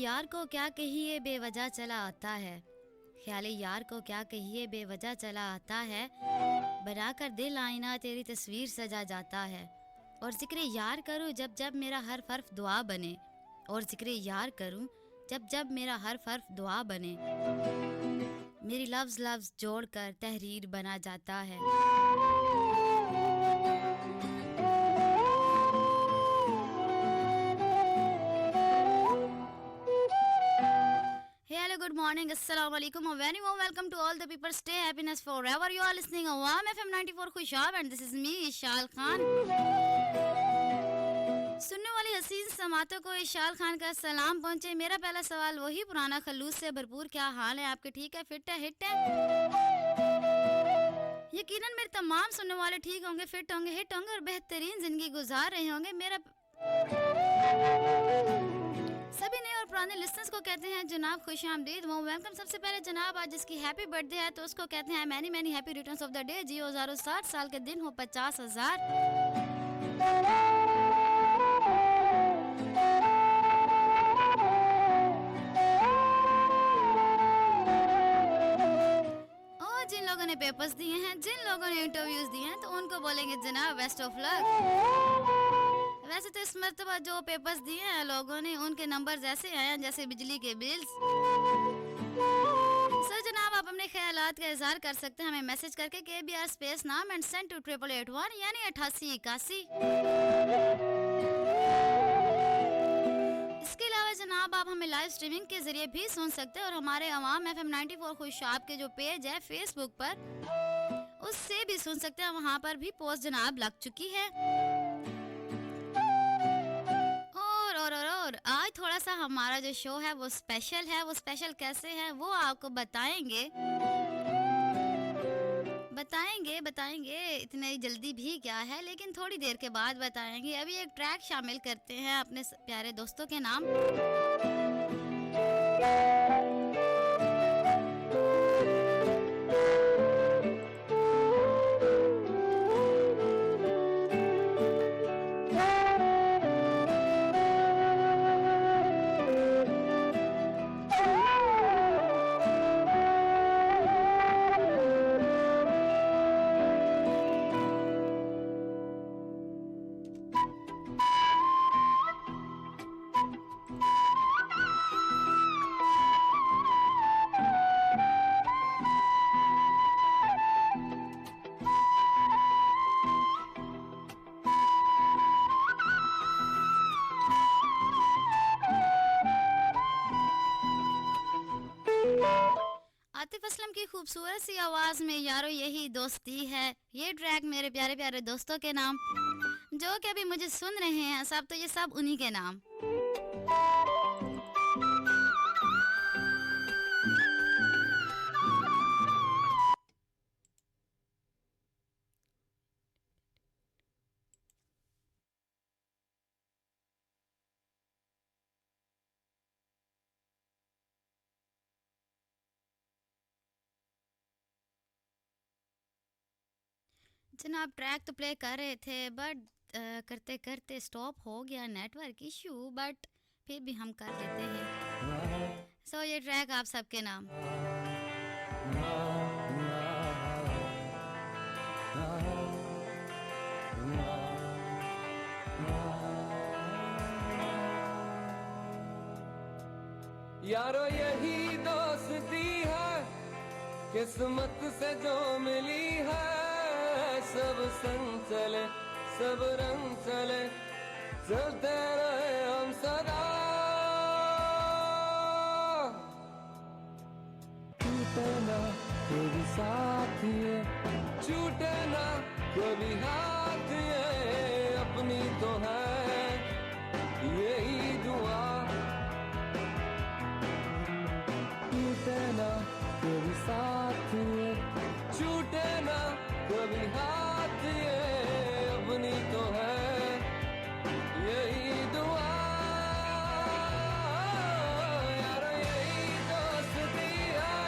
यार को क्या कहिए बेवजह चला आता है, ख्याले यार को क्या कहिए बेवजह चला आता है, बनाकर दिल आईना तेरी तस्वीर सजा जाता है। और जिक्र यार करूं जब जब मेरा हर हर्फ दुआ बने, और जिक्र यार करूं जब जब मेरा हर हर्फ दुआ बने, मेरी लफ्ज लफ्ज जोड़कर तहरीर बना जाता है। Hello, good morning, assalamu alaikum, a very warm welcome to all the people. Stay happiness forever. You are listening to Awam FM 94 Khushab and this is me Ishal Khan. सुनने वाली हसीन समातों को इशाल खान का सलाम पहुंचे। मेरा पहला सवाल वही पुराना खलूस से भरपूर, क्या हाल है आपके? ठीक है, फिट है, हिट है? यकीनन मेरे तमाम सुनने वाले ठीक होंगे, फिट होंगे, हिट होंगे और बेहतरीन जिंदगी गुजार रहे होंगे। मेरा सभी नए और पुराने लिस्टनर्स को कहते हैं जनाब खुश आमदीद, वो वेलकम। सबसे पहले जनाब आज जिसकी हैप्पी बर्थडे है तो उसको कहते हैं many many happy returns of the day. जियो 60 साल के दिन हो 50,000। और जिन लोगों ने पेपर्स दिए हैं, जिन लोगों ने इंटरव्यूज दिए हैं, तो उनको बोलेंगे जनाब बेस्ट ऑफ लक। वैसे तो इस मरतबा जो पेपर्स दिए हैं लोगों ने, उनके नंबर्स ऐसे आए हैं जैसे बिजली के बिल्स। सर जनाब आप अपने ख्यालात का इजहार कर सकते हैं हमें मैसेज करके KBR स्पेस नाम एंड सेंड टू 8881 यानी 8881। इसके अलावा जनाब आप हमें लाइव स्ट्रीमिंग के जरिए भी सुन सकते हैं और हमारे अवाम FM 94 खुशाब के जो पेज है फेसबुक पर, उससे भी सुन सकते हैं। वहाँ पर भी पोस्ट जनाब लग चुकी है। और आज थोड़ा सा हमारा जो शो है वो स्पेशल है। वो स्पेशल कैसे है वो आपको बताएंगे, इतनी जल्दी भी क्या है, लेकिन थोड़ी देर के बाद बताएंगे। अभी एक ट्रैक शामिल करते हैं अपने प्यारे दोस्तों के नाम। आतिफ असलम की खूबसूरत सी आवाज में यारो यही दोस्ती है। ये ट्रैक मेरे प्यारे प्यारे दोस्तों के नाम जो कि अभी मुझे सुन रहे हैं सब, तो ये सब उन्हीं के नाम। जनाब ट्रैक तो प्ले कर रहे थे बट करते करते स्टॉप हो गया नेटवर्क इशू, बट फिर भी हम कर लेते हैं। सो ये ट्रैक आप सबके नाम। यारो यही दोस्ती है किस्मत से जो मिली है, सब संग चले सब रंग चले चलते रहे हम सदा। टूटे ना कभी साथ ये, छूटे ना कभी हाथ ये, अपनी तो है यही दुआ। टूटे ना कभी साथ ये, छूटे ना कभी हाथ ये, अपनी तो है यही दुआ। यार यही दोस्ती है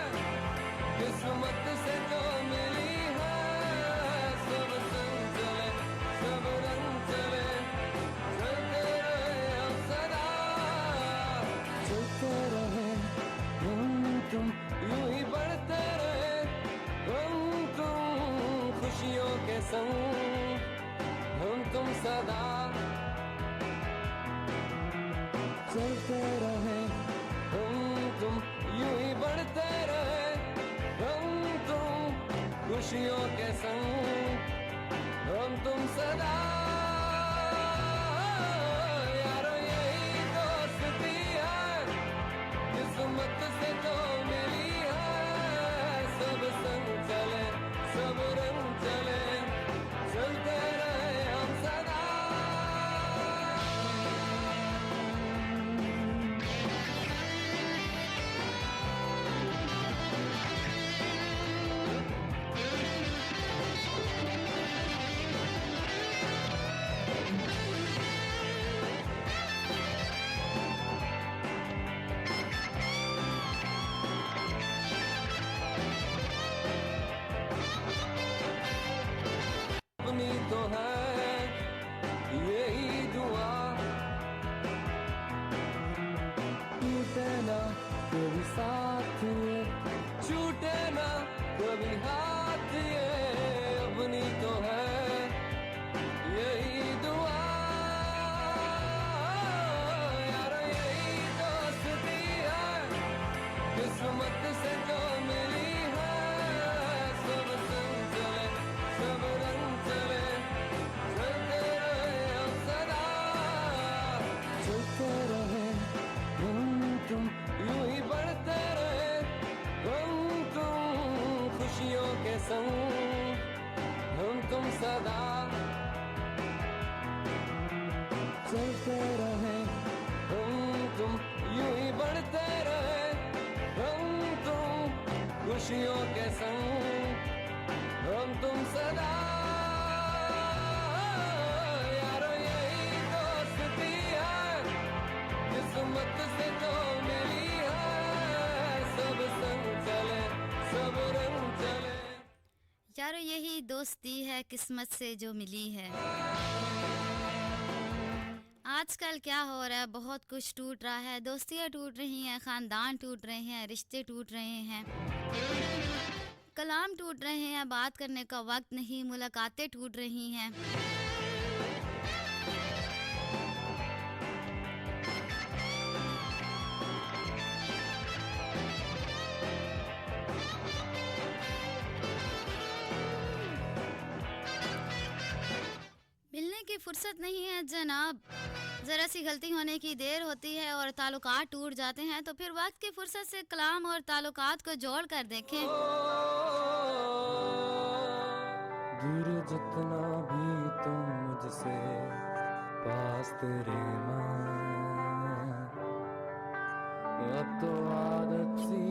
किस्मत से जो मिली है, सब संग चले सब रंग चले चलते रहे हम सदा। खुशियों के संग हम तुम सदा यारो यही दोस्ती है किस्मत से जो मिली है सब संग चले सब रंग चले चलते रहे हम सदा अपनी तो है यही दुआ टूटे ना कभी साथ ये छूटे ना कभी हाथ ये अपनी तो है यही दुआ यार यही दोस्ती है किस्मत से जो मिली है सब संग चले सब रंग चले चलते रहे हम सदा चलते रहे हम तुम यूं ही बढ़ते रहे हम तुम खुशियों के संग हम तुम सदा चलते रहे हम तुम यूं ही बढ़ते रहे हम तुम खुशियों के संग हम तुम सदा यारो यही दोस्ती है किस्मत से जो मिली है सब संग चले सब रंग चले यारो यही दोस्ती है किस्मत से जो मिली है। आजकल क्या हो रहा है, बहुत कुछ टूट रहा है, दोस्तियां टूट रही हैं, खानदान टूट रहे हैं, रिश्ते टूट रहे हैं, कलाम टूट रहे हैं, बात करने का वक्त नहीं, मुलाकातें टूट रही हैं। मिलने की फुर्सत नहीं है जनाब, ज़रा सी गलती होने की देर होती है और ताल्लुकात टूट जाते हैं, तो फिर वक्त की फुर्सत से कलाम और ताल्लुकात को जोड़ कर देखें। दूर जितना भी तुम मुझसे पास तेरे मां अब तो आदत सी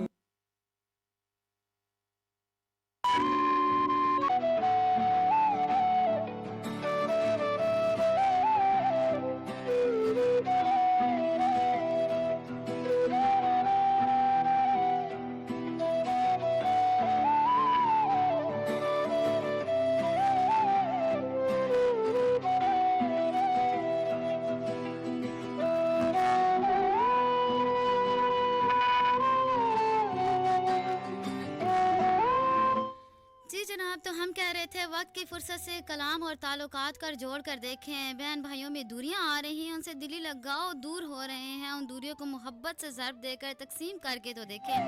तो हम कह रहे थे वक्त की फुर्सत से कलाम और ताल्लुकात कर जोड़ कर देखें। बहन भाइयों में दूरियां आ रही हैं, उनसे दिली लगाव दूर हो रहे हैं, उन दूरियों को मोहब्बत से ज़र्ब देकर तकसीम करके तो देखें।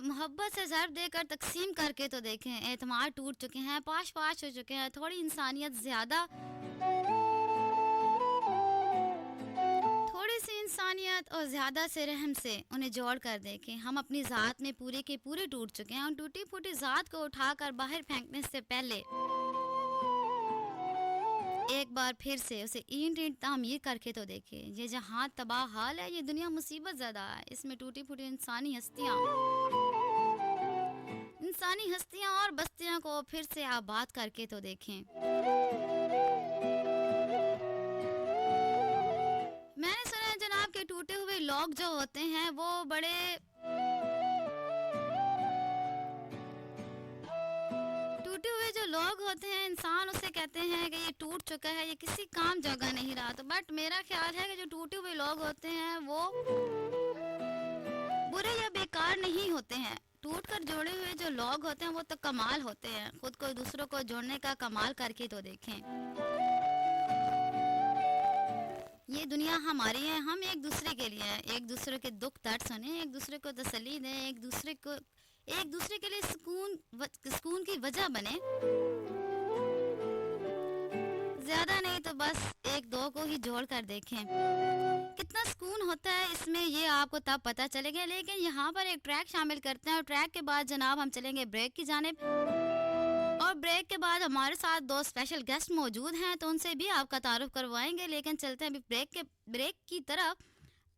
मोहब्बत से ज़र्ब देकर तकसीम करके तो देखें। एतमाद टूट चुके हैं, पाश पाश हो चुके हैं, थोड़ी इंसानियत ज़्यादा, थोड़ी सी इंसानियत और ज़्यादा से रहम से उन्हें जोड़ कर देखें। हम अपनी ज़ात में पूरे के पूरे टूट चुके हैं, उन टूटी फूटी ज़ात को उठाकर बाहर फेंकने से पहले एक बार फिर से उसे ईंट ईंट तामीर करके तो देखें। ये जहाँ तबाह हाल है, ये दुनिया मुसीबत ज़्यादा है, इसमें टूटी फूटी इंसानी हस्तियाँ और बस्तियों को फिर से आबाद करके तो देखें। मैंने सुना है जनाब के टूटे हुए लोग जो होते हैं वो बड़े टूटे हुए जो लोग होते हैं, इंसान उसे कहते हैं कि ये टूट चुका है, ये किसी काम जगह नहीं रहा। तो बट मेरा ख्याल है कि जो टूटे हुए लोग होते हैं वो बुरे या बेकार नहीं होते हैं। टूट कर जोड़े हुए जो लोग होते हैं वो तो कमाल होते हैं। खुद को दूसरों को जोड़ने का कमाल करके तो देखें। ये दुनिया हमारी है, हम एक दूसरे के लिए हैं। एक दूसरे के दुख दर्द सुने, एक दूसरे को तसल्ली दें, एक दूसरे के लिए सुकून की वजह बने। ज्यादा नहीं तो बस एक दो को ही जोड़ कर देखें, कितना सुकून होता है इसमें, ये आपको तब पता चलेगा। लेकिन यहाँ पर एक ट्रैक शामिल करते हैं और ट्रैक के बाद जनाब हम चलेंगे ब्रेक की जानिब। और ब्रेक के बाद हमारे साथ दो स्पेशल गेस्ट मौजूद हैं, तो उनसे भी आपका तारुफ करवाएंगे। लेकिन चलते हैं अभी ब्रेक की तरफ,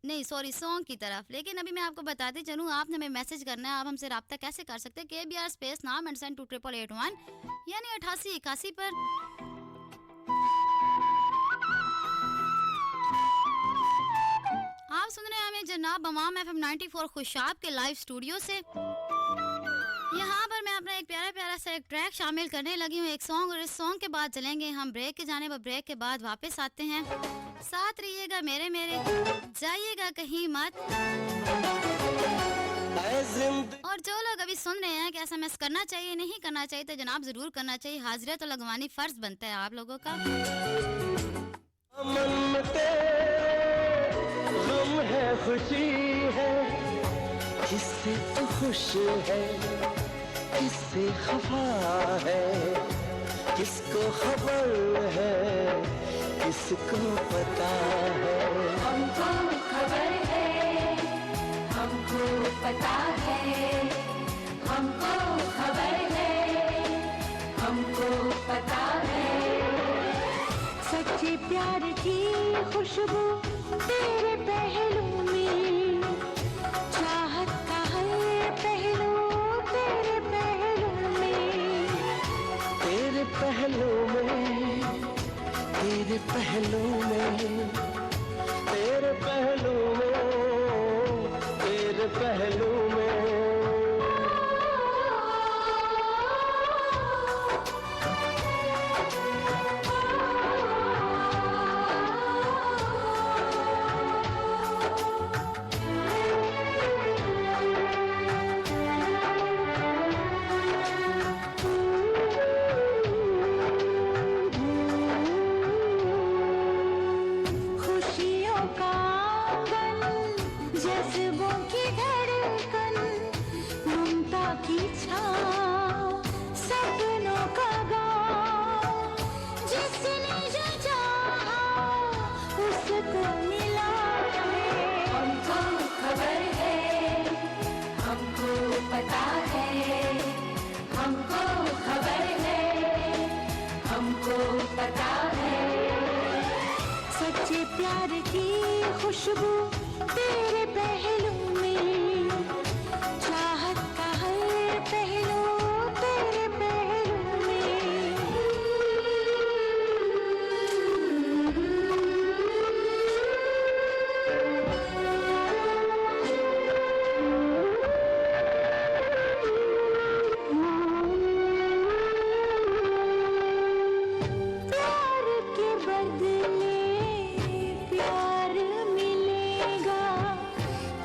नहीं सॉरी सॉन्ग की तरफ। लेकिन अभी मैं आपको बताती चलूँ, आपने हमें मैसेज करना है। आप हमसे रब्ता कैसे कर सकते हैं? KBR स्पेस नाम एंड सेंड 28881 यानी 8881 पर। आप सुन रहे हैं हमें जनाब बमाम FM 94 खुशाब के लाइव स्टूडियो से। यहाँ पर मैं अपना एक प्यारा प्यारा सा एक ट्रैक शामिल करने लगी हूँ, एक सॉन्ग। और इस सॉन्ग के बाद चलेंगे हम ब्रेक के जाने पर। ब्रेक के बाद वापस आते हैं। साथ रहिएगा मेरे जाइएगा कहीं मत। और जो लोग अभी सुन रहे हैं कि SMS करना चाहिए नहीं करना चाहिए, तो जनाब जरूर करना चाहिए। हाजिरा तो लगवानी फर्ज बनता है आप लोगों का। गम है खुशी है, किससे तू खुश है, किससे खफा है, किसको खबर है, किसको पता है। हमको खबर है, हमको पता है, हमको खबर है, हमको पता है। सच्चे प्यार की खुशबू तेरे पहलू में, चाहत का हर पहलू तेरे पहलू में, तेरे पहलू में, तेरे पहलू में, तेरे पहलू में, तेरे पहलू में। खुशियों का आंगन, जज्बों की धड़कन, ममता की छाँव, सपनों का गाँव, जिसने जो चाहा उसको मिला है। हमको खबर है, हमको पता है, हमको खबर है, हमको पता है। सच्चे प्यार की खुशबू तेरे पहलू में, चाहत का हर पहलू तेरे पहलू में। प्यार के बदले प्यार मिलेगा,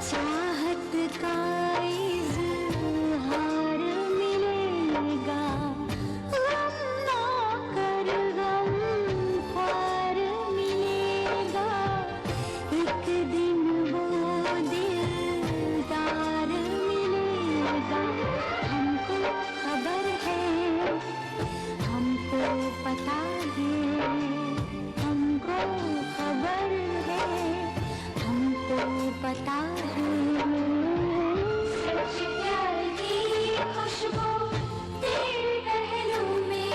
चाहत का इज़हार मिलेगा। गम ना कर गम ख्वार मिलेगा, एक दिन वो दिलदार मिलेगा। हमको खबर है, हमको पता है, हमको खबर है, हमको पता है। सच्चे प्यार की खुशबू तेरे पहलू में,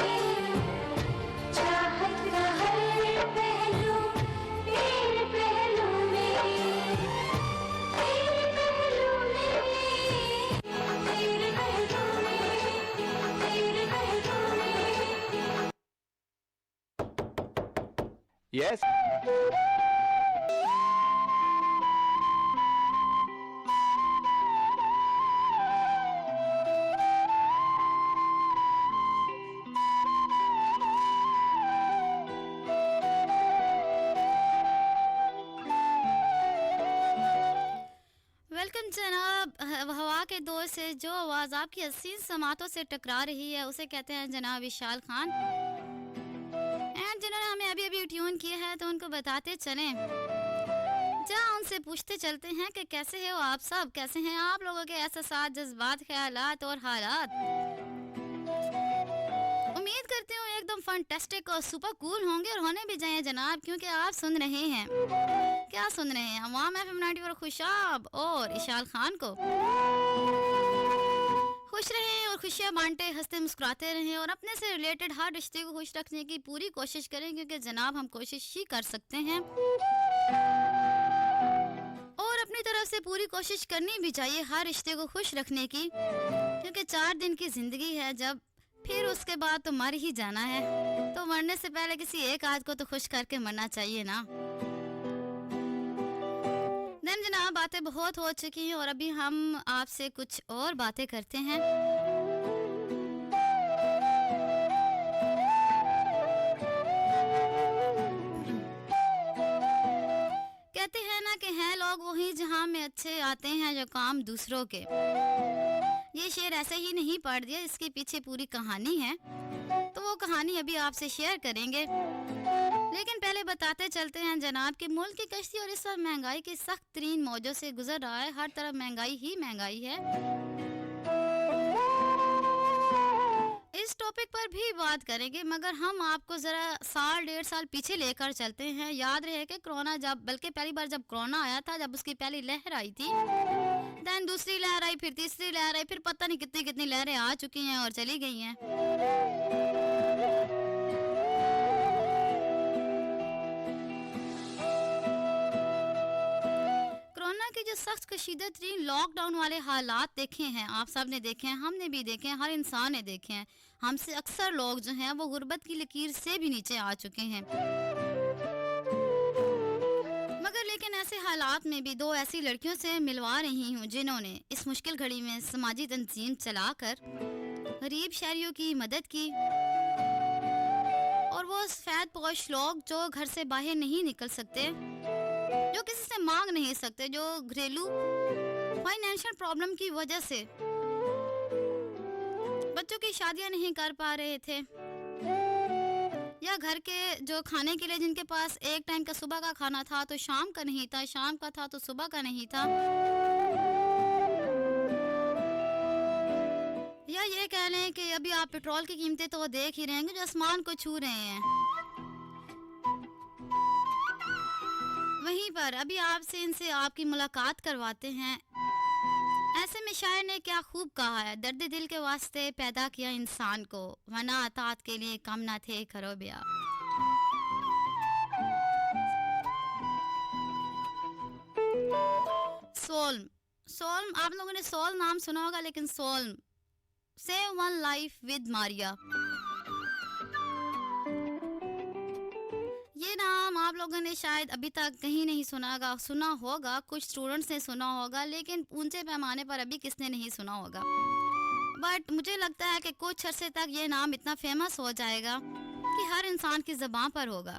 चाहत का हर पहलू तेरे पहलू में, तेरे पहलू में, तेरे पहलू में, तेरे पहलू में। Yes. जो आवाज़ आपकी हसीन समातों से टकरा रही है उसे कहते हैं जनाब विशाल खान। एंड जिन्होंने हमें अभी अभी ट्यून किया है तो उनको बताते चलें, जहाँ उनसे पूछते चलते हैं कि कैसे हो आप सब, कैसे हैं आप लोगों के एहसास, जज्बात, ख्यालात और हालात। उम्मीद करती हूँ एकदम फंटेस्टिक और सुपर कूल होंगे और होने भी जाएं जनाब, क्योंकि आप सुन रहे हैं, क्या सुन रहे हैं, अवाम FM 90 पर खुशाब और इशाल खान को। खुश रहें और खुशियाँ बांटे, हंसते मुस्कुराते रहें और अपने से रिलेटेड हर रिश्ते को खुश रखने की पूरी कोशिश करें, क्योंकि जनाब हम कोशिश ही कर सकते हैं और अपनी तरफ से पूरी कोशिश करनी भी चाहिए हर रिश्ते को खुश रखने की, क्योंकि 4 दिन की जिंदगी है, जब फिर उसके बाद तो मर ही जाना है, तो मरने से पहले किसी एक आज को तो खुश करके मरना चाहिए ना। देन जनाब बातें बहुत हो चुकी हैं और अभी हम आपसे कुछ और बातें करते हैं। कहते हैं ना कि हैं लोग वही जहां में अच्छे आते हैं जो काम दूसरों के। ये शेर ऐसे ही नहीं पढ़ दिया, इसके पीछे पूरी कहानी है, तो वो कहानी अभी आपसे शेयर करेंगे। लेकिन पहले बताते चलते हैं जनाब कि मुल्क की कश्ती और इस वक्त महंगाई की सख्त तरीन मौजों से गुजर रहा है। हर तरफ महंगाई ही महंगाई है। इस टॉपिक पर भी बात करेंगे, मगर हम आपको जरा 1.5 साल पीछे लेकर चलते हैं। याद रहे कि कोरोना जब, बल्कि पहली बार जब कोरोना आया था, जब उसकी पहली लहर आई थी, देन दूसरी लहर आई, फिर तीसरी लहर आई, फिर पता नहीं कितनी कितनी लहरें आ चुकी हैं और चली गई हैं। कोरोना की जो सख्त कशीदा तरीन लॉकडाउन वाले हालात देखे हैं, आप सब ने देखे हैं, हमने भी देखे हैं, हर इंसान ने देखे हैं। हमसे अक्सर लोग जो हैं वो गुर्बत की लकीर से भी नीचे आ चुके हैं। मगर लेकिन ऐसे हालात में भी 2 ऐसी लड़कियों से मिलवा रही हूँ जिन्होंने इस मुश्किल घड़ी में समाजी तंजीम चलाकर गरीब शहरियों की मदद की, और वो सफेद पोश लोग जो घर से बाहर नहीं निकल सकते, जो किसी से मांग नहीं सकते, जो घरेलू फाइनेंशियल प्रॉब्लम की वजह से बच्चों की शादियां नहीं कर पा रहे थे, या घर के जो खाने के लिए जिनके पास एक टाइम का सुबह का खाना था तो शाम का नहीं था, शाम का था तो सुबह का नहीं था, या ये कह लें कि अभी आप पेट्रोल की कीमतें तो देख ही रहे हैं जो आसमान को छू रहे हैं। वहीं पर अभी आपसे इनसे आपकी मुलाकात करवाते हैं। ऐसे में शायर ने क्या खूब कहा है, दर्द दिल के वास्ते पैदा किया इंसान को, वरना अतात के लिए कम ना थे करो ब्याह। सोल्म, सोल्म आप लोगों ने सोल नाम सुना होगा, लेकिन सोल्म save one life with Maria, ये नाम आप लोगों ने शायद अभी तक कहीं नहीं सुना होगा, कुछ स्टूडेंट्स ने सुना होगा, लेकिन ऊंचे पैमाने पर अभी किसने नहीं सुना होगा। बट मुझे लगता है कि कुछ अरसे तक ये नाम इतना फेमस हो जाएगा कि हर इंसान की ज़बान पर होगा।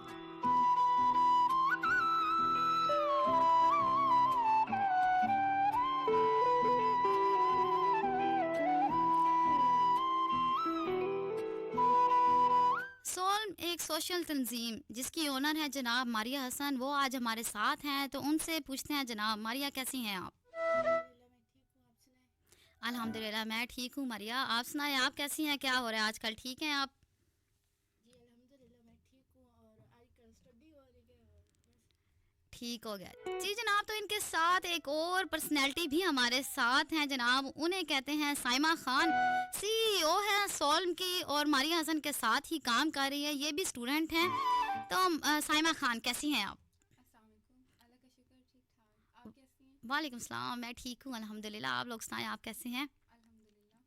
सोल्म एक सोशल तंजीम जिसकी ओनर है जनाब मारिया हसन, वो आज हमारे साथ हैं, तो उनसे पूछते हैं जनाब मारिया कैसी हैं आप? अल्हम्दुलिल्लाह मैं ठीक हूँ मारिया, आप सुनाएं आप कैसी हैं, क्या हो रहा है आजकल, ठीक हैं आप? जी अल्हम्दुलिल्लाह मैं ठीक हूँ और आजकल स्टडी हो रही है और बस ठीक हो गया जी जनाब। तो इनके साथ एक और पर्सनैलिटी भी हमारे साथ हैं जनाब, उन्हें कहते हैं साइमा खान, CEO है सोल्म की और मारिया हसन के साथ ही काम कर रही है, ये भी स्टूडेंट हैं। तो साइमा खान कैसी हैं आप? अस्सलाम वालेकुम, अल्लाह का शुक्र ठीक ठाक, आप कैसी हैं? वालेकुम सलाम, मैं ठीक हूँ अल्हम्दुलिल्लाह, आप लोग सुनाएं आप कैसे हैं? अल्हम्दुलिल्लाह।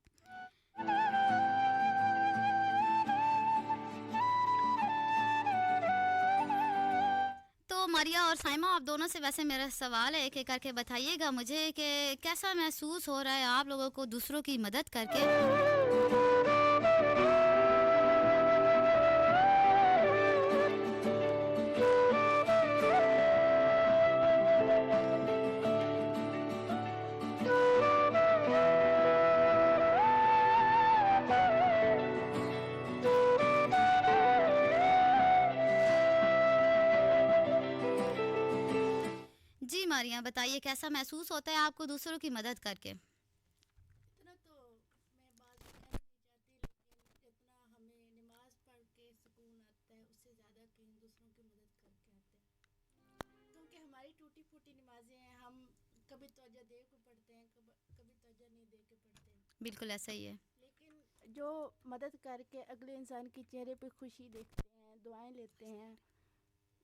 तो मारिया और साइमा आप दोनों से वैसे मेरा सवाल है, एक एक करके बताइएगा मुझे कि कैसा महसूस हो रहा है आप लोगों को दूसरों की मदद करके? मारिया, बताइए कैसा महसूस होता है आपको दूसरों की मदद करके? इतना तो मैं बात कहना नहीं चाहती, लेकिन जितना हमें नमाज पढ़ के सुकून आता है उससे ज़्यादा कहीं दूसरों की मदद करके आता है, क्योंकि हमारी टूटी फूटी नमाजें हैं, हम कभी तवज्जो दे के पढ़ते हैं, कभी तवज्जो नहीं दे के पढ़ते हैं, बिल्कुल ऐसा ही है। लेकिन जो मदद करके अगले इंसान के चेहरे पे खुशी देखते हैं, दुआएं लेते हैं,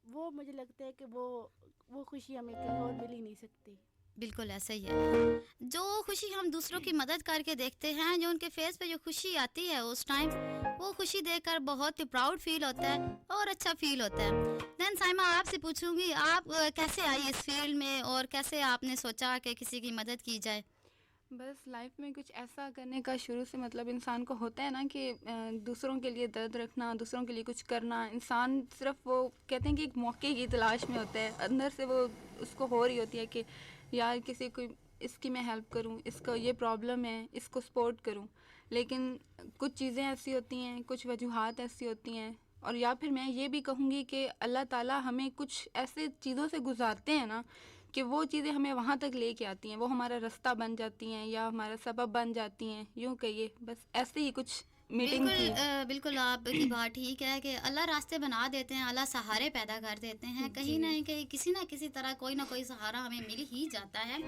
वो मुझे लगता है कि वो खुशी हमें कहीं और मिल ही नहीं सकती। बिल्कुल ऐसा ही है। जो खुशी हम दूसरों की मदद करके देखते हैं, जो उनके फेस पे जो खुशी आती है उस टाइम, वो खुशी देखकर बहुत ही प्राउड फील होता है और अच्छा फील होता है। देन साइमा, आपसे पूछूंगी, आप कैसे आई इस फील्ड में और कैसे आपने सोचा कि किसी की मदद की जाए? बस लाइफ में कुछ ऐसा करने का शुरू से मतलब इंसान को होता है ना कि दूसरों के लिए दर्द रखना, दूसरों के लिए कुछ करना। इंसान सिर्फ वो कहते हैं कि एक मौके की तलाश में होता है, अंदर से वो उसको हो रही होती है कि यार किसी को इसकी मैं हेल्प करूं, इसका ये प्रॉब्लम है, इसको सपोर्ट करूं। लेकिन कुछ चीज़ें ऐसी होती हैं, कुछ वजूहात ऐसी होती हैं, और या फिर मैं ये भी कहूँगी कि अल्लाह ताला हमें कुछ ऐसे चीज़ों से गुजारते हैं ना कि वो चीज़ें हमें वहाँ तक लेके आती हैं, वो हमारा रास्ता बन जाती हैं या हमारा सबब बन जाती हैं, यूँ कहिए। बस ऐसे ही कुछ मीटिंग बिल्कुल थी। बिल्कुल आपकी बात ठीक है कि अल्लाह रास्ते बना देते हैं, अल्लाह सहारे पैदा कर देते हैं, कहीं ना कहीं किसी ना किसी तरह कोई ना कोई सहारा हमें मिल ही जाता है।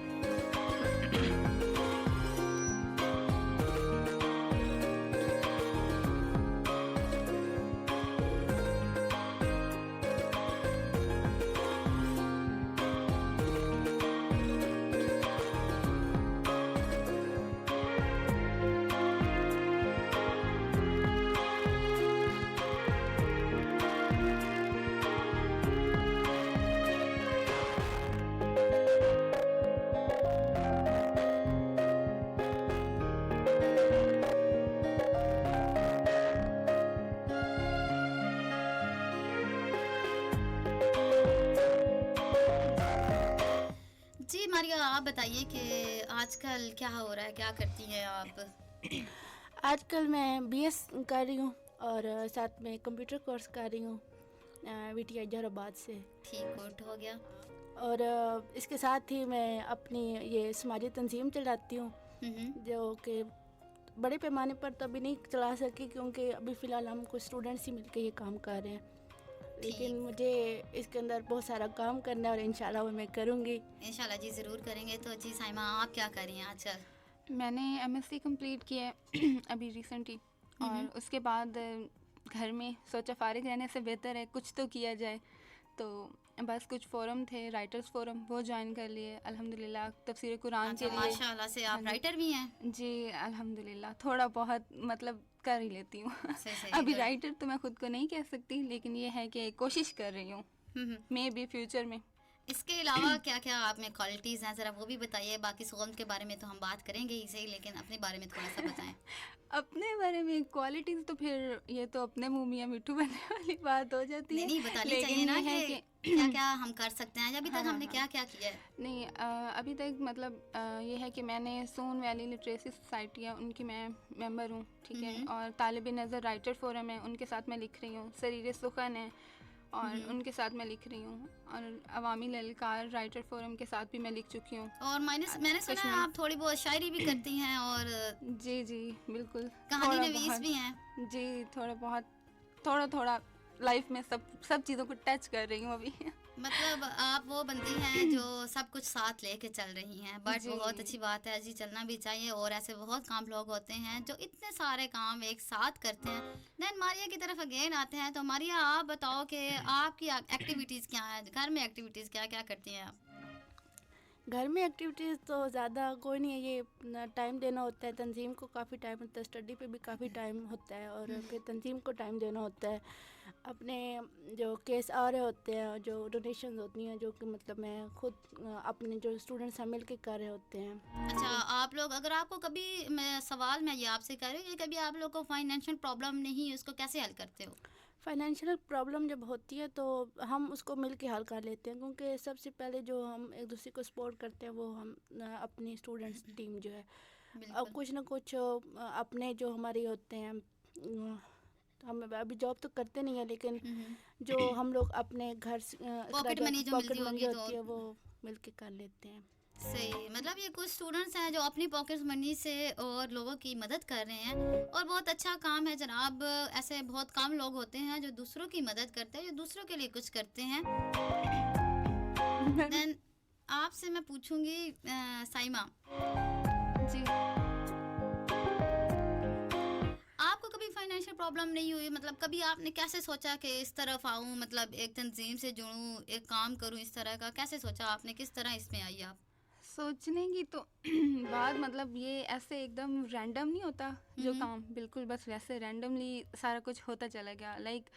जी मारिया, आप बताइए कि आजकल क्या हो रहा है, क्या करती हैं आप? आजकल मैं बीएस कर रही हूँ और साथ में कंप्यूटर कोर्स कर रही हूँ VTI जहराबाद से। ठीक हो गया। और इसके साथ ही मैं अपनी ये समाजी तंजीम चलाती हूँ, जो कि बड़े पैमाने पर तो अभी नहीं चला सकी, क्योंकि अभी फ़िलहाल हम कुछ स्टूडेंट्स ही मिलकर ये काम कर रहे हैं, लेकिन मुझे इसके अंदर बहुत सारा काम करना है और इंशाल्लाह वो मैं करूँगी। इंशाल्लाह जी ज़रूर करेंगे। तो जी साइमा, आप क्या कर रही हैं आजकल? मैंने MSc कंप्लीट किया है अभी रिसेंटली, और उसके बाद घर में सोचा फ़ारिग रहने से बेहतर है कुछ तो किया जाए। तो बस कुछ फ़ोरम थे, राइटर्स फ़ोरम, वो ज्वाइन कर लिए अल्हम्दुलिल्लाह। तफसीर कुरान अच्छा, के लिए माशाल्लाह से आप राइटर भी हैं। जी अल्हम्दुलिल्लाह थोड़ा बहुत मतलब कर ही लेती हूँ। सही अभी है। राइटर तो मैं खुद को नहीं कह सकती, लेकिन ये है कि कोशिश कर रही हूँ, मे बी फ्यूचर में। इसके अलावा क्या क्या आप में क्वालिटीज़ हैं, ज़रा वो भी बताइए। बाकी सोल के बारे में तो हम बात करेंगे ही सही, लेकिन अपने बारे में थोड़ा सा बताएं। अपने बारे में क्वालिटीज़ तो फिर ये तो अपने मुँह मियाँ मिट्ठू बनने वाली बात हो जाती है। नहीं बतानी लेकिन चाहिए ना ये है कि कि क्या क्या हम कर सकते हैं, अभी तक हाँ, हमने हाँ। क्या क्या किया है। नहीं अभी तक मतलब ये है कि मैंने सोन वैली लिटरेसी सोसाइटी है उनकी मैं मेंबर हूँ, ठीक है। और तालिब नज़र राइटर फोरम है, उनके साथ मैं लिख रही हूँ। सरीर सुखन है और उनके साथ मैं लिख रही हूँ। और अवामी ललकार राइटर फोरम के साथ भी मैं लिख चुकी हूँ। और मैंने सुना है आप थोड़ी बहुत शायरी भी करती हैं और जी जी बिल्कुल, कहानी थोड़ा नवीस बहुत। भी हैं। जी थोड़ा थोड़ा लाइफ में सब चीज़ों को टच कर रही हूँ अभी। मतलब आप वो बंदी हैं जो सब कुछ साथ लेके चल रही हैं, बट जी। बहुत अच्छी बात है जी, चलना भी चाहिए। और ऐसे बहुत काम लोग होते हैं जो इतने सारे काम एक साथ करते हैं। देन मारिया की तरफ अगेन आते हैं। तो मारिया, आप बताओ कि आपकी एक्टिविटीज़ क्या हैं, घर में एक्टिविटीज़ क्या क्या करती हैं आप? घर में एक्टिविटीज़ तो ज़्यादा कोई नहीं है, ये टाइम देना होता है, तंजीम को काफ़ी टाइम होता है, स्टडी पे भी काफ़ी टाइम होता है, और फिर तंजीम को टाइम देना होता है। अपने जो केस आ रहे होते हैं, जो डोनेशंस होती हैं, जो कि मतलब मैं खुद अपने जो स्टूडेंट्स हैं मिल के कर रहे होते हैं। अच्छा, आप लोग, अगर आपको कभी, मैं ये आपसे कह रही हूँ कि कभी आप लोग को फाइनेंशियल प्रॉब्लम नहीं है, उसको कैसे हल करते हो? फाइनेंशियल प्रॉब्लम जब होती है तो हम उसको मिल के हल कर लेते हैं, क्योंकि सबसे पहले जो हम एक दूसरे को सपोर्ट करते हैं वो हम अपनी स्टूडेंट्स टीम जो है, अब बिल्कुल। कुछ ना कुछ अपने जो हमारे होते हैं हम अभी जॉब तो करते नहीं है, लेकिन हम्म। जो हम लोग अपने घर से पॉकेट मनी जो पॉकेट मिलती मनी होगी होती है तो वो मिलके कर लेते हैं। सही, मतलब ये कुछ स्टूडेंट्स हैं जो अपनी पॉकेट मनी से और लोगों की मदद कर रहे हैं और बहुत अच्छा काम है जनाब। ऐसे बहुत कम लोग होते हैं जो दूसरों की मदद करते हैं, जो दूसरों के लिए कुछ करते हैं। देन आपसे मैं पूछूंगी साइमा, जी। आपको कभी फाइनेंशियल प्रॉब्लम नहीं हुई? मतलब कभी आपने कैसे सोचा कि इस तरफ आऊं, मतलब एक तंजीम से जुड़ूं, एक काम करूं इस तरह का? कैसे सोचा आपने, किस तरह इसमें आई आप? सोचने की तो बात, मतलब ये ऐसे एकदम रैंडम नहीं होता जो हम्म। काम, बिल्कुल बस वैसे रैंडमली सारा कुछ होता चला गया। लाइक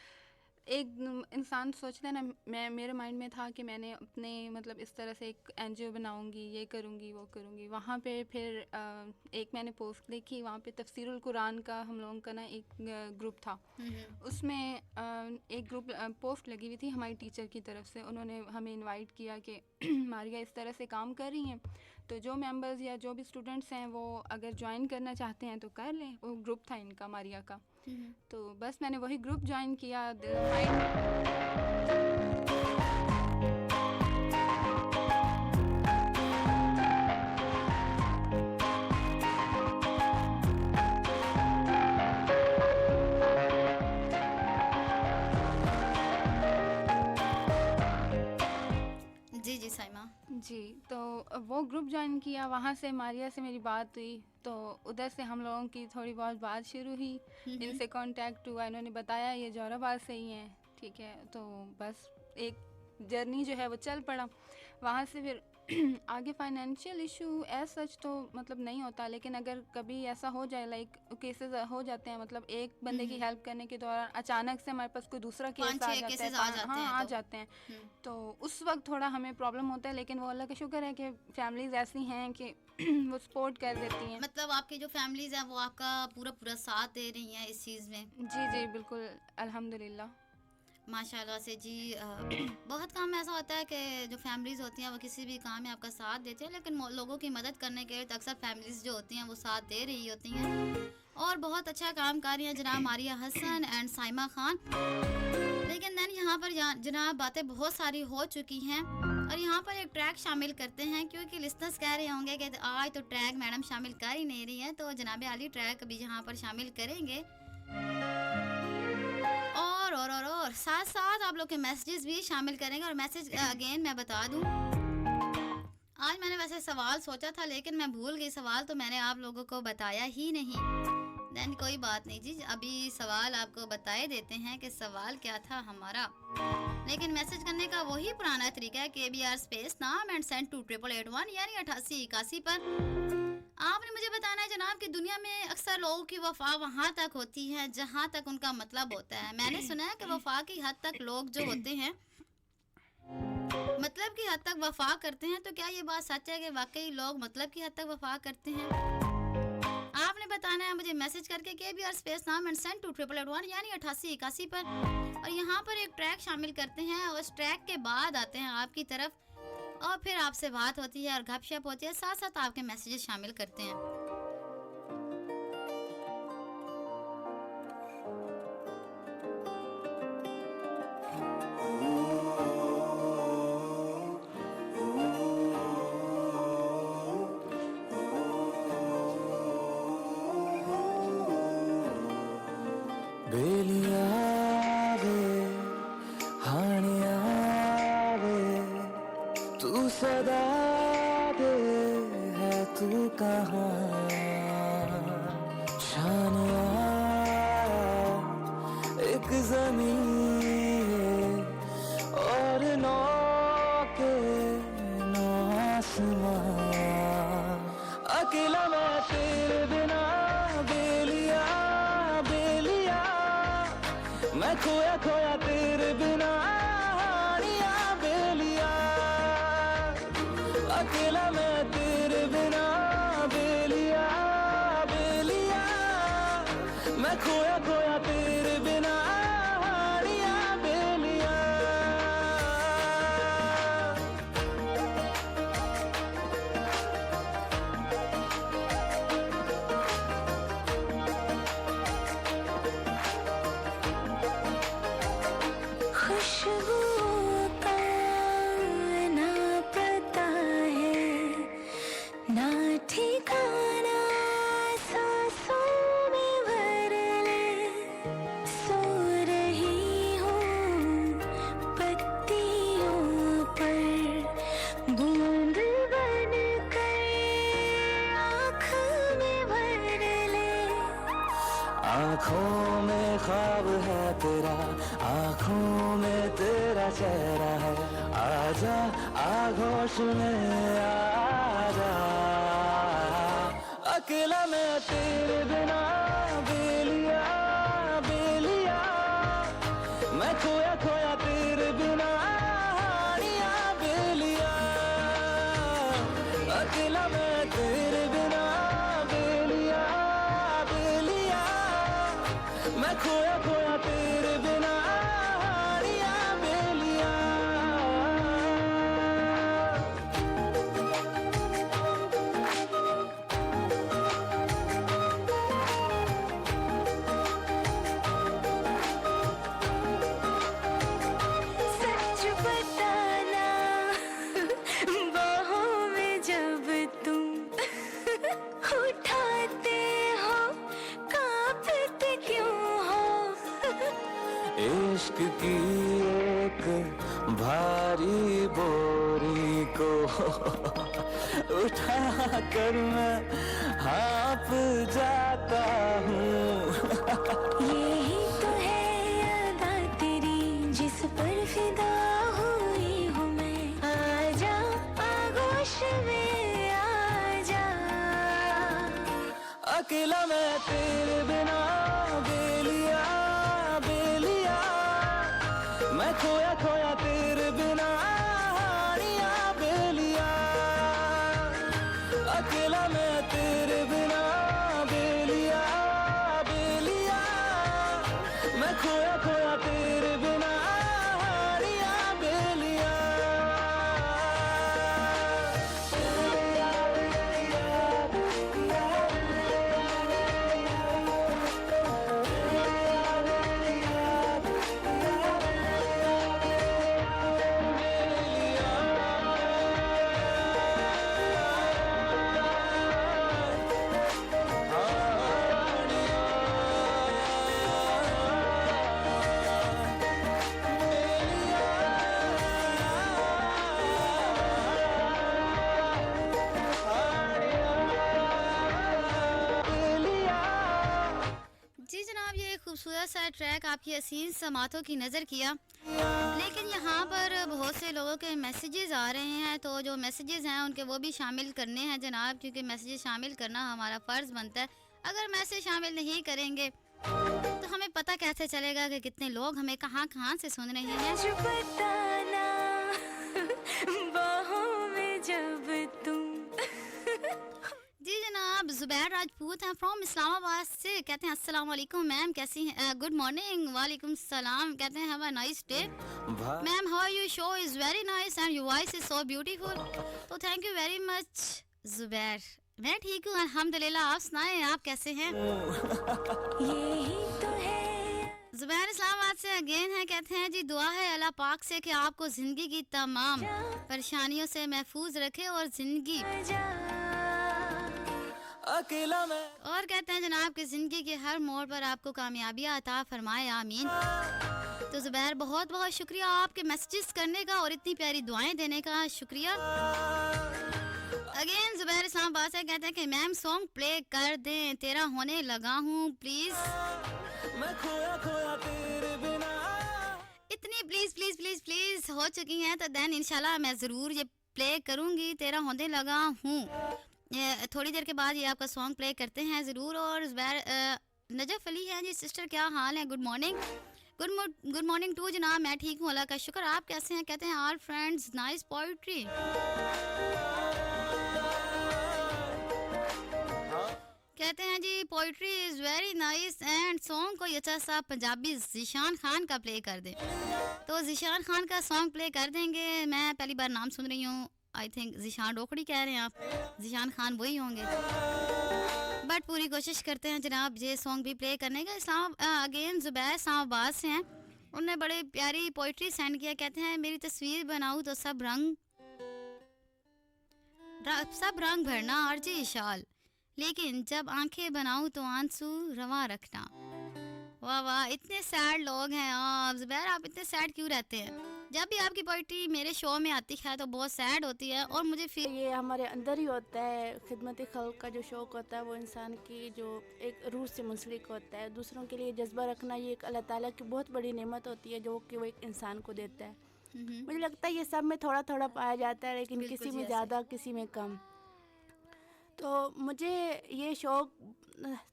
एक इंसान सोचता है ना, मेरे माइंड में था कि मैंने अपने मतलब इस तरह से एक एनजीओ बनाऊंगी, ये करूंगी वो करूंगी। वहाँ पे फिर एक मैंने पोस्ट देखी, वहाँ पे तफसीरुल कुरान का हम लोगों का ना एक ग्रुप था। उसमें एक ग्रुप पोस्ट लगी हुई थी हमारी टीचर की तरफ से। उन्होंने हमें इनवाइट किया कि मारिया इस तरह से काम कर रही हैं, तो जो मेंबर्स या जो भी स्टूडेंट्स हैं वो अगर ज्वाइन करना चाहते हैं तो कर लें। वो ग्रुप था इनका, मारिया का। तो बस मैंने वही ग्रुप ज्वाइन किया। जी जी साइमा। जी, तो वो ग्रुप ज्वाइन किया। वहाँ से मारिया से मेरी बात हुई, तो उधर से हम लोगों की थोड़ी बहुत बात शुरू हुई। इनसे कांटेक्ट हुआ, इन्होंने बताया ये जोराबाद से ही हैं, ठीक है। तो बस एक जर्नी जो है वो चल पड़ा। वहाँ से फिर आगे फाइनेंशियल इशू एज सच तो मतलब नहीं होता, लेकिन अगर कभी ऐसा हो जाए, लाइक केसेस हो जाते हैं, मतलब एक बंदे की हेल्प करने के दौरान अचानक से हमारे पास कोई दूसरा केस 5-6 आ जाता है, केसेस आ जाते हाँ हैं आ तो। जाते हैं, तो उस वक्त थोड़ा हमें प्रॉब्लम होता है। लेकिन वो अल्लाह का शुक्र है कि फैमिलीज ऐसी हैं कि वो सपोर्ट कर देती हैं। मतलब आपकी जो फैमिलीज हैं वो आपका पूरा पूरा साथ दे रही हैं इस चीज़ में? जी जी बिल्कुल, अल्हम्दुलिल्लाह। माशाल्लाह से जी। बहुत काम ऐसा होता है कि जो फैमिलीज़ होती हैं वो किसी भी काम में आपका साथ देती हैं, लेकिन लोगों की मदद करने के लिए तो अक्सर फैमिलीज़ जो होती हैं वो साथ दे रही होती हैं और बहुत अच्छा काम कर रही हैं जनाब मारिया हसन एंड साइमा खान। लेकिन देन यहाँ पर जनाब बातें बहुत सारी हो चुकी हैं और यहाँ पर एक ट्रैक शामिल करते हैं, क्योंकि लिस्टर्स कह रहे होंगे कि आज तो ट्रैक मैडम शामिल कर ही नहीं रही है, तो जनाब आली ट्रैक अभी यहाँ पर शामिल करेंगे। और साथ साथ आप लोग के मैसेजेस भी शामिल करेंगे। और मैसेज अगेन मैं बता दूं, आज मैंने वैसे सवाल सोचा था लेकिन मैं भूल गई सवाल, तो मैंने आप लोगों को बताया ही नहीं। देन कोई बात नहीं जी, अभी सवाल आपको बताए देते हैं कि सवाल क्या था हमारा। लेकिन मैसेज करने का वही पुराना तरीका है, KBR स्पेस नाम एंड सेंड टू 8881 यानी 8881 पर। आपने मुझे बताना है जनाब कि दुनिया में अक्सर लोगों की वफा वहाँ तक होती है जहाँ तक उनका मतलब होता है। मैंने सुना है कि वफा की हद तक लोग जो होते हैं मतलब की हद तक वफा करते हैं, तो क्या ये बात सच है कि वाकई लोग मतलब की हद तक वफा करते हैं? आपने बताना है मुझे मैसेज करके KBR स्पेस नाम एंड सेंड टू 8881 यानी 8881 पर। और यहाँ पर एक ट्रैक शामिल करते हैं और उस ट्रैक के बाद आते हैं आपकी तरफ और फिर आपसे बात होती है और गपशप होती है, साथ साथ आपके मैसेजेस शामिल करते हैं। बेलिया वे हानिया वे तू सदा दे है तू कहाँ शानिया एक जमीन है और नौ के नौ आसमां अकेला मैं तेरे बिना बेलिया बेलिया मैं खोया खोया तेरे बिना हानिया बेलिया अकेला मैं तेरे बिना बेलिया बेलिया मैं खोया खोया तेरे बिना हानिया बेलिया तेरा, आँखों में तेरा चेहरा है, आजा आगोश में आजा। अकेला मैं तेरे बिना बेलिया बेलिया, मैं खोया खोया तेरे बिना हानिया बेलिया। अकेला मैं तेरे बिना बेलिया बेलिया, मैं खोया खोया तेरे बिना हानिया बेलिया। सच बताना बाहों में जब तुम उठाते हो कांपते क्यों हो। इश्क की एक भारी बोरी को उठा कर मैं हाँप जाता हूँ। यही तो है अदा तेरी जिस पर फिदा हुई हूँ मैं। आजा आगोश में आजा। अकेला मैं तेरे बिना बेलिया बेलिया, मैं खोया खोया तेरे बिना हानिया बेलिया। अकेला मैं तेरे बिना बेलिया बेलिया, मैं खोया खोया तेरे बिना हानिया बेलिया। जी जनाब, ये खूबसूरत सा ट्रैक आपकी हसीन समातों की नज़र किया। लेकिन यहाँ पर बहुत से लोगों के मैसेजेस आ रहे हैं, तो जो मैसेजेस हैं उनके वो भी शामिल करने हैं जनाब, क्योंकि मैसेजेस शामिल करना हमारा फ़र्ज़ बनता है। अगर मैसेज शामिल नहीं करेंगे तो हमें पता कैसे चलेगा कि कितने लोग हमें कहाँ कहाँ से सुन रहे हैं। सच बताना बाहों में जब तुम। जी जनाब, जुबैर राजपूत हैं फ्रॉम इस्लामाबाद से, कहते हैं अस्सलाम वालेकुम मैम, कैसी हैं? गुड मॉर्निंग, वालेकुम सलाम, कहते हैं have a nice day ma'am, how are you, show is very nice and your voice is so beautiful. तो thank you very much Zubair. मैं ठीक हूँ अल्हम्दुलिल्लाह, आप सुनाएं आप कैसे हैं? यही तो है जुबैर इस्लामाबाद से अगेन है, कहते हैं जी दुआ है अल्लाह पाक से कि आपको ज़िंदगी की तमाम परेशानियों से महफूज रखे और ज़िंदगी आजा। अकेला मैं और कहते हैं जनाब कि ज़िंदगी के हर मोड़ पर आपको कामयाबियाँ अता फरमाए, आमीन। तो ज़ुबैर बहुत बहुत शुक्रिया आपके मैसेजेस करने का और इतनी प्यारी दुआएं देने का शुक्रिया। अगेन ज़ुबैर इस्लामाबाद से कहते हैं कि मैम सॉन्ग प्ले कर दें, तेरा होने लगा हूँ प्लीज़। मैं खोया खोया तेरे बिना। इतनी प्लीज़ प्लीज़ प्लीज़ प्लीज़ हो चुकी हैं तो देन इंशाल्लाह मैं ज़रूर ये प्ले करूँगी, तेरा होने लगा हूँ। थोड़ी देर के बाद ये आपका सॉन्ग प्ले करते हैं ज़रूर। और ज़ुबैर नजफ़ अली हैं जी, सिस्टर क्या हाल है, good morning. Good morning to जनाब, मैं ठीक हूँ अल्लाह का शुक्र, आप कैसे हैं? कहते हैं आल फ्रेंड्स नाइस पोइट्री। कहते हैं जी poetry is very nice and song कोई अच्छा सा पंजाबी ज़ीशान खान का प्ले कर दें। तो ज़ीशान खान का सॉन्ग प्ले कर देंगे। मैं पहली बार नाम सुन रही हूँ, आई थिंक ज़ीशान डोकड़ी कह रहे हैं आप, ज़ीशान खान वही होंगे, बट पूरी कोशिश करते हैं जनाब ये सॉन्ग भी प्ले करने का। इस्लाम अगेन ज़ुबैर इस्लामाबाद से हैं, उन्होंने बड़े प्यारी पोइट्री सेंड किया। कहते हैं मेरी तस्वीर बनाऊँ तो सब रंग भरना अर्जी शाल, लेकिन जब आंखें बनाऊँ तो आंसू रवा रखना। वाह वाह, इतने सैड लोग हैं आप। ज़ुबैर, आप इतने सैड क्यों रहते हैं? जब भी आपकी पोइट्री मेरे शो में आती है तो बहुत सैड होती है और मुझे फील ये हमारे अंदर ही होता है। खिदमत खल्क का जो शौक़ होता है वो इंसान की जो एक रूह से मुंसलिक होता है। दूसरों के लिए जज्बा रखना ये एक अल्लाह ताला की बहुत बड़ी नेमत होती है जो कि वो एक इंसान को देता है। मुझे लगता है ये सब में थोड़ा थोड़ा पाया जाता है, लेकिन बिल्कुल किसी जी, में ऐसे। ज़्यादा किसी में कम। तो मुझे ये शौक़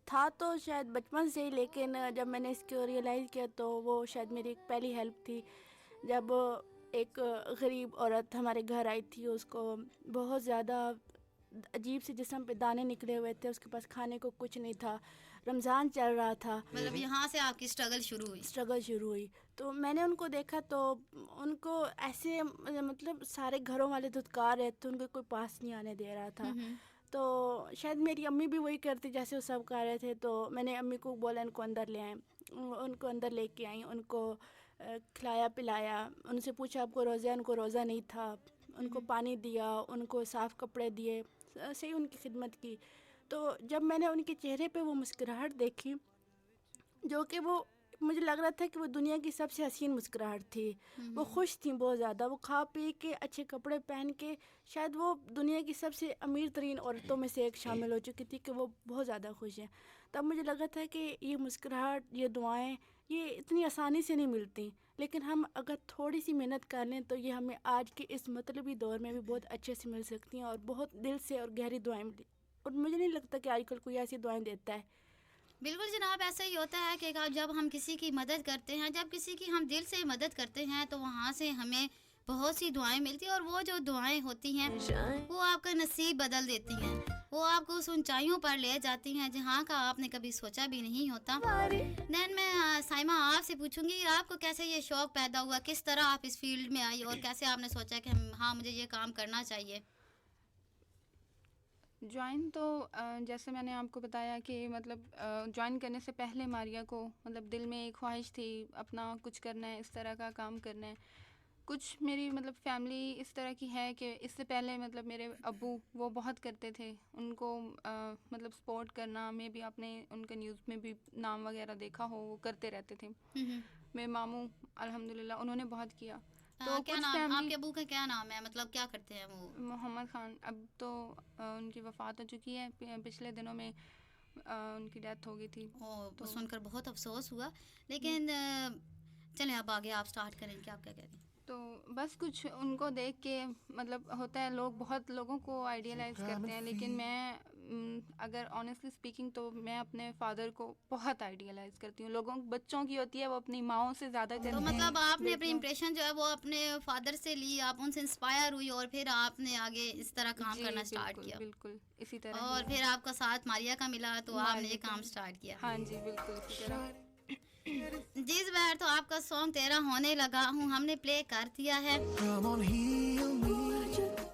था तो शायद बचपन से ही, लेकिन जब मैंने इसको रियलाइज़ किया तो वो शायद मेरी एक पहली हेल्प थी। जब एक गरीब औरत हमारे घर आई थी, उसको बहुत ज़्यादा अजीब से जिस्म पे दाने निकले हुए थे, उसके पास खाने को कुछ नहीं था, रमज़ान चल रहा था, मतलब यहाँ से आपकी स्ट्रगल शुरू हुई। तो मैंने उनको देखा तो उनको ऐसे मतलब सारे घरों वाले धुतकार रहे थे, उनको कोई पास नहीं आने दे रहा था। तो शायद मेरी अम्मी भी वही करती जैसे वो सब कर रहे थे। तो मैंने अम्मी को बोला इनको अंदर ले आएँ, उनको अंदर लेके आई, उनको खिलाया पिलाया, उनसे पूछा आपको रोज़ा है, उनको रोज़ा नहीं था, उनको पानी दिया, उनको साफ़ कपड़े दिए, सही उनकी खिदमत की। तो जब मैंने उनके चेहरे पे वो मुस्कुराहट देखी, जो कि वो मुझे लग रहा था कि वो दुनिया की सबसे हसीन मुस्कुराहट थी। वो खुश थी बहुत ज़्यादा, वो खा पी के अच्छे कपड़े पहन के शायद वो दुनिया की सबसे अमीर तरीन औरतों में से एक शामिल हो चुकी थी कि वो बहुत ज़्यादा खुश हैं। तब मुझे लगा था कि ये मुस्कुराहट, ये दुआएं, ये इतनी आसानी से नहीं मिलती, लेकिन हम अगर थोड़ी सी मेहनत कर लें तो ये हमें आज के इस मतलबी दौर में भी बहुत अच्छे से मिल सकती हैं और बहुत दिल से और गहरी दुआएं मिली। और मुझे नहीं लगता कि आजकल कोई ऐसी दुआएं देता है। बिल्कुल जनाब, ऐसा ही होता है कि जब हम किसी की मदद करते हैं, जब किसी की हम दिल से मदद करते हैं तो वहाँ से हमें बहुत सी दुआएं मिलती हैं और वो जो दुआएं होती हैं वो आपका नसीब बदल देती हैं, वो आपको उस ऊंचाइयों पर ले जाती हैं जहाँ का आपने कभी सोचा भी नहीं होता। देन मैं साइमा आपसे पूछूंगी, आपको कैसे ये शौक़ पैदा हुआ, किस तरह आप इस फील्ड में आई और कैसे आपने सोचा कि हाँ मुझे ये काम करना चाहिए? ज्वाइन तो जैसे मैंने आपको बताया कि मतलब ज्वाइन करने से पहले मारिया को मतलब दिल में एक ख्वाहिश थी अपना कुछ करना है, इस तरह का काम करना है। कुछ मेरी मतलब फैमिली इस तरह की है कि इससे पहले मतलब मेरे अब्बू वो बहुत करते थे, उनको मतलब सपोर्ट करना, में भी आपने उनका न्यूज़ में भी नाम वगैरह देखा हो, वो करते रहते थे। मेरे मामू अल्हम्दुलिल्लाह उन्होंने बहुत किया। तो क्या कुछ नाम फैमिली, आपके अबू का, क्या नाम है, मतलब क्या करते हैं वो? मोहम्मद खान। अब तो उनकी वफ़ात हो चुकी है, पिछले दिनों में उनकी डेथ हो गई थी। तो सुनकर बहुत अफसोस हुआ, लेकिन चलें अब आगे आप स्टार्ट करें कि आप क्या कह रही हैं। तो बस कुछ उनको देख के मतलब होता है, लोग बहुत लोगों को आइडियलाइज करते हैं, लेकिन मैं अगर ऑनेस्टली स्पीकिंग तो मैं अपने फादर को बहुत आइडियलाइज करती हूँ। लोगों बच्चों की होती है वो अपनी माओं से ज़्यादा करते तो हैं। मतलब आपने अपनी इम्प्रेशन जो है वो अपने फादर से ली, आप उनसे इंस्पायर हुई और फिर आपने आगे इस तरह काम जी, करना स्टार्ट बिल्कुल किया। बिल्कुल इसी तरह और ही फिर आपका साथ मारिया का मिला तो आपने ये काम स्टार्ट किया। हाँ जी, बिल्कुल इसी तरह। जी ज़ुबैर, तो आपका सॉन्ग तेरा होने लगा हूँ हमने प्ले कर दिया है।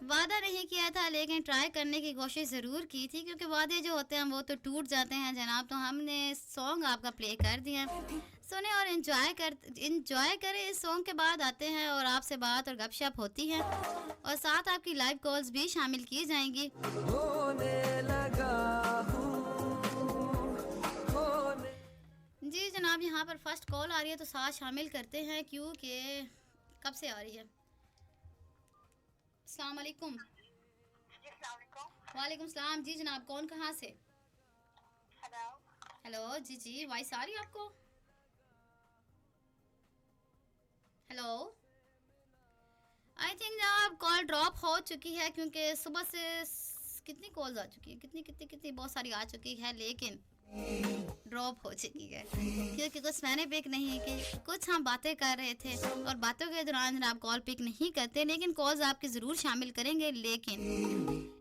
वादा नहीं किया था लेकिन ट्राई करने की कोशिश ज़रूर की थी, क्योंकि वादे जो होते हैं वो तो टूट जाते हैं जनाब। तो हमने सॉन्ग आपका प्ले कर दिया, सुने और एंजॉय करें। इस सॉन्ग के बाद आते हैं और आपसे बात और गपशप होती है और साथ आपकी लाइव कॉल्स भी शामिल की जाएंगी। होने लगा जी जनाब, यहाँ पर फर्स्ट कॉल आ रही है तो साथ शामिल करते हैं, क्योंकि कब से आ रही है। अस्सलाम वालेकुम। वालेकुम सलाम। जी जनाब, कौन कहाँ से? हेलो जी जी, वॉइस आ रही है आपको? हेलो, आई थिंक जनाब कॉल ड्रॉप हो चुकी है, क्योंकि सुबह से कितनी कॉल्स आ चुकी है, कितनी बहुत सारी आ चुकी है, लेकिन ड्रॉप हो चुकी है क्योंकि कुछ मैंने पिक नहीं की, कुछ हम बातें कर रहे थे और बातों के दौरान जनाब कॉल पिक नहीं करते, लेकिन कॉल्स आपकी ज़रूर शामिल करेंगे। लेकिन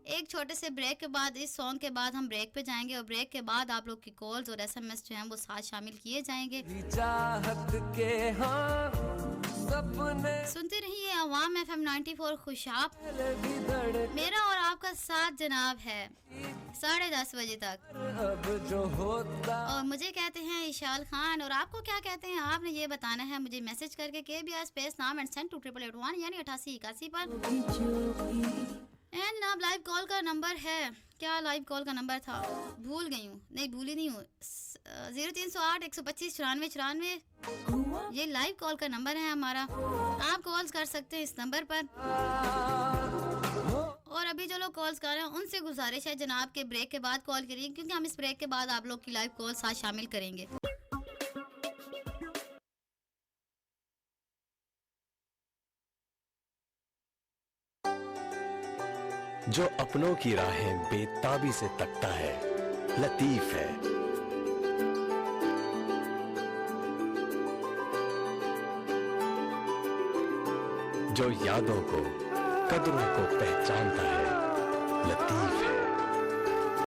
एक छोटे से ब्रेक के बाद, इस सॉन्ग के बाद हम ब्रेक पे जाएंगे और ब्रेक के बाद आप लोग की कॉल्स और SMS जो हैं वो साथ शामिल किए जाएंगे। चाहत के हाँ सपने सुनते रहिए अवाम FM 94 खुशाब। लगी धड़कन मेरा और आपका साथ जनाब है 10:30 बजे तक, अब जो होता और मुझे कहते हैं इशाल खान। और आपको क्या कहते हैं आपने ये बताना है मुझे मैसेज करके KBR स्पेस नाम एंड सेंड 2881 यानी 8881 पर। एंड जनाब लाइव कॉल का नंबर है, क्या लाइव कॉल का नंबर था, भूल गई हूँ, नहीं भूली नहीं हूँ, 0308 125 94 94 ये लाइव कॉल का नंबर है हमारा। आप कॉल्स कर सकते हैं इस नंबर पर। और अभी जो लोग कॉल्स कर रहे हैं उनसे गुजारिश है जनाब के ब्रेक के बाद कॉल करिए, क्योंकि हम इस ब्रेक के बाद आप लोग की लाइव कॉल साथ शामिल करेंगे। जो अपनों की राहें बेताबी से तकता है, लतीफ है। जो यादों को, कदरों को पहचानता है, लतीफ है।